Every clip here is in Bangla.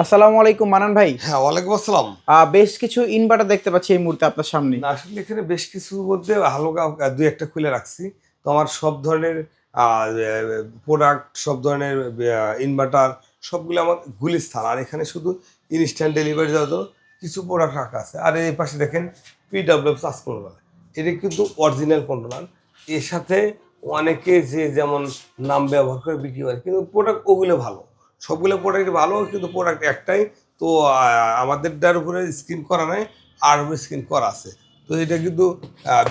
আসসালামু আলাইকুম মানান ভাই। হ্যাঁ, ওয়ালাইকুম আসসালাম। বেশ কিছু ইনভার্টার দেখতে পাচ্ছি এই মুহূর্তে আপনার সামনে। না আসলে এখানে বেশ কিছুর মধ্যে হালকা ২-১টা খুলে রাখছি। তো আমার সব ধরনের আ এ প্রোডাক্ট, সব ধরনের ইনভার্টার সবগুলো আমার গুলিস্তান। আর এখানে শুধু ইনস্ট্যান্ট ডেলিভারি দেওয়ার জন্য কিছু প্রোডাক্ট রাখা আছে। আর এই পাশে দেখেন পিডব্লিউএম চার্জ কন্ট্রোলার। এটা কিন্তু অরিজিনাল কন্ট্রোলার। এর সাথে অনেকে যে যেমন নাম ব্যবহার করে বিক্রি করে কিন্তু প্রোডাক্ট ওগুলো ভালো। সবগুলো প্রোডাক্ট ভালো কিন্তু প্রোডাক্ট একটাই। তো আমাদেরটার উপরে স্ক্রিন করা নাই, আর স্ক্রিন করা আছে। তো এটা কিন্তু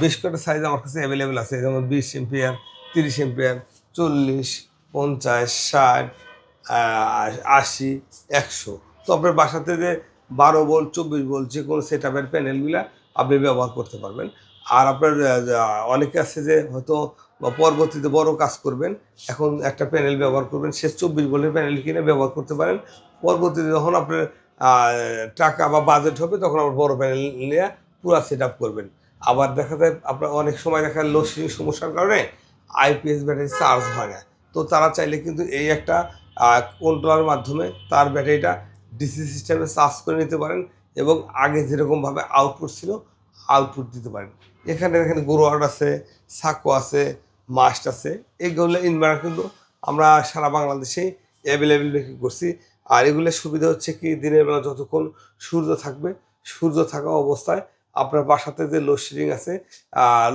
বেশ কয়েকটা সাইজ আমার কাছে অ্যাভেলেবেল আছে, যেমন 20 এম্পিয়ার, 30 এম্পিয়ার, 40, 50, 60, 80, 100। তো আপনার বাসাতে যে 12 ভোল্ট, 24 ভোল্ট যে কোনো সেট আপের প্যানেলগুলা আপনি ব্যবহার করতে পারবেন। আর আপনার অনেকে আছে যে হয়তো পরবর্তীতে বড় কাজ করবেন, এখন একটা প্যানেল ব্যবহার করবেন, সে 24 ভোল্টের প্যানেল কিনে ব্যবহার করতে পারেন। পরবর্তীতে যখন আপনার টাকা বা বাজেট হবে তখন আবার বড় প্যানেল নিয়ে পুরা সেট আপ করবেন। আবার দেখা যায় আপনার অনেক সময় দেখা যায় লোডশেডিং সমস্যার কারণে আইপিএস ব্যাটারি চার্জ হয় না। তো তারা চাইলে কিন্তু এই একটা কন্ট্রোলার মাধ্যমে তার ব্যাটারিটা ডিসি সিস্টেমে চার্জ করে নিতে পারেন এবং আগে যেরকমভাবে আউটপুট ছিল আউটপুট দিতে পারেন। এখানে দেখেন গ্রোয়ার আছে, সাকো আছে, মাস্ট আছে। এইগুলো ইনভার্টার কিন্তু আমরা সারা বাংলাদেশেই অ্যাভেলেবেল বিক্রি করছি। আর এগুলোর সুবিধা হচ্ছে কি, দিনের বেলা যতক্ষণ সূর্য থাকবে, সূর্য থাকা অবস্থায় আপনার বাসাতে যে লোডশেডিং আছে,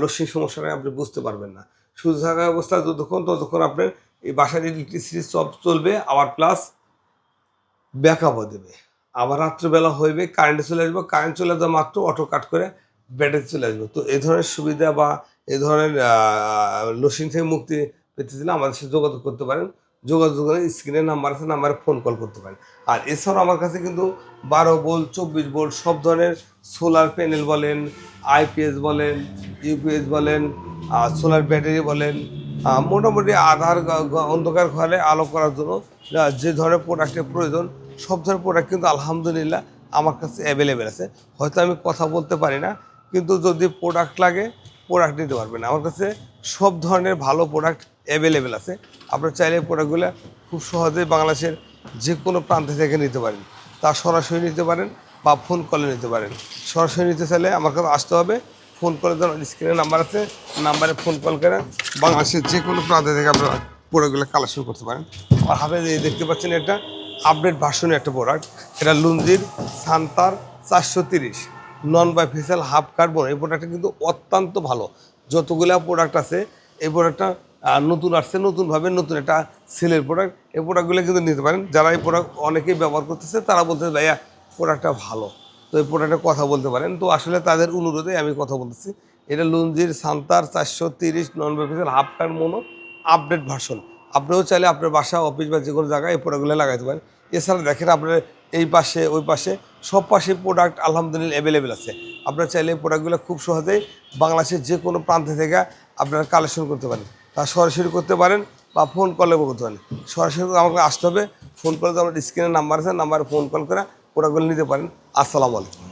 লোডশেডিং সমস্যাটা আপনি বুঝতে পারবেন না। সূর্য থাকা অবস্থায় ততক্ষণ আপনার এই বাসার ইলেকট্রিসিটি সব চলবে, আবার প্লাস ব্যাকআপও দেবে। আবার রাত্রেবেলা হইবে, কারেন্টে চলে আসবে, কারেন্ট চলে যাওয়া মাত্র অটো কাট করে ব্যাটারি চলে আসবে। তো এই ধরনের সুবিধা বা এই ধরনের লোডশেডিং থেকে মুক্তি পেতে চাইলে আমাদের সাথে যোগাযোগ করতে পারেন। যোগাযোগ করে স্ক্রিনে নাম্বার আছে, নাম্বারে ফোন কল করতে পারেন। আর এছাড়াও আমার কাছে কিন্তু 12 ভোল্ট, 24 ভোল্ট সব ধরনের সোলার প্যানেল বলেন, আইপিএস বলেন, ইউপিএস বলেন, সোলার ব্যাটারি বলেন, মোটামুটি আধার অন্ধকার ঘরে আলো করার জন্য যে ধরনের প্রোডাক্টের প্রয়োজন সব ধরনের প্রোডাক্ট কিন্তু আলহামদুলিল্লাহ আমার কাছে অ্যাভেলেবেল আছে। হয়তো আমি কথা বলতে পারি না, কিন্তু যদি প্রোডাক্ট লাগে প্রোডাক্ট নিতে পারবেন। আমার কাছে সব ধরনের ভালো প্রোডাক্ট অ্যাভেলেবেল আছে। আপনার চাইলে প্রোডাক্টগুলো খুব সহজেই বাংলাদেশের যে কোনো প্রান্ত থেকে নিতে পারেন। তা সরাসরি নিতে পারেন বা ফোন কলে নিতে পারেন। সরাসরি নিতে চাইলে আমার কাছে আসতে হবে। ফোন করে দেন, স্ক্রিনে নাম্বার আছে, নাম্বারে ফোন কল করে বাংলাদেশের যে কোনো প্রান্ত থেকে আপনারা প্রোডাক্টগুলো কালেকশন করতে পারেন। আমার হাতে দেখতে পাচ্ছেন এটা আপডেট ভার্সনের একটা প্রোডাক্ট। এটা লুঞ্জির সান্তার 430 নন বাইফেশিয়াল হাফ কার্বন। এই প্রোডাক্টটা কিন্তু অত্যন্ত ভালো। যতগুলো প্রোডাক্ট আছে এই প্রোডাক্টটা নতুন আসছে, নতুনভাবে নতুন একটা সেলের প্রোডাক্ট। এই প্রোডাক্টগুলো কিন্তু নিতে পারেন। যারা এই প্রোডাক্ট অনেকেই ব্যবহার করতেছে তারা বলতেছে ভাইয়া প্রোডাক্টটা ভালো, তো এই প্রোডাক্টে কথা বলতে পারেন। তো আসলে তাদের অনুরোধে আমি কথা বলতেছি। এটা লুঞ্জির সান্তার 430 non bifacial half carbon mono update version. আপনিও চাইলে আপনার বাসা, অফিস বা যে কোনো জায়গায় এই প্রোডাক্টগুলো লাগাইতে পারেন। এছাড়া দেখেন আপনার এই পাশে ওই পাশে সব পাশে প্রোডাক্ট আলহামদুলিল্লাহ অ্যাভেলেবেল আছে। আপনারা চাইলে এই প্রোডাক্টগুলো খুব সহজেই বাংলাদেশের যে কোনো প্রান্ত থেকে আপনারা কালেকশন করতে পারেন। তা সরাসরি করতে পারেন বা ফোন কলে করতে পারেন। সরাসরি আমাকে আসতে হবে। ফোন কলে তো আমার স্ক্রিনের নাম্বার আছে, নাম্বারে ফোন কল করে প্রোডাক্টগুলো নিতে পারেন। আসসালামু আলাইকুম।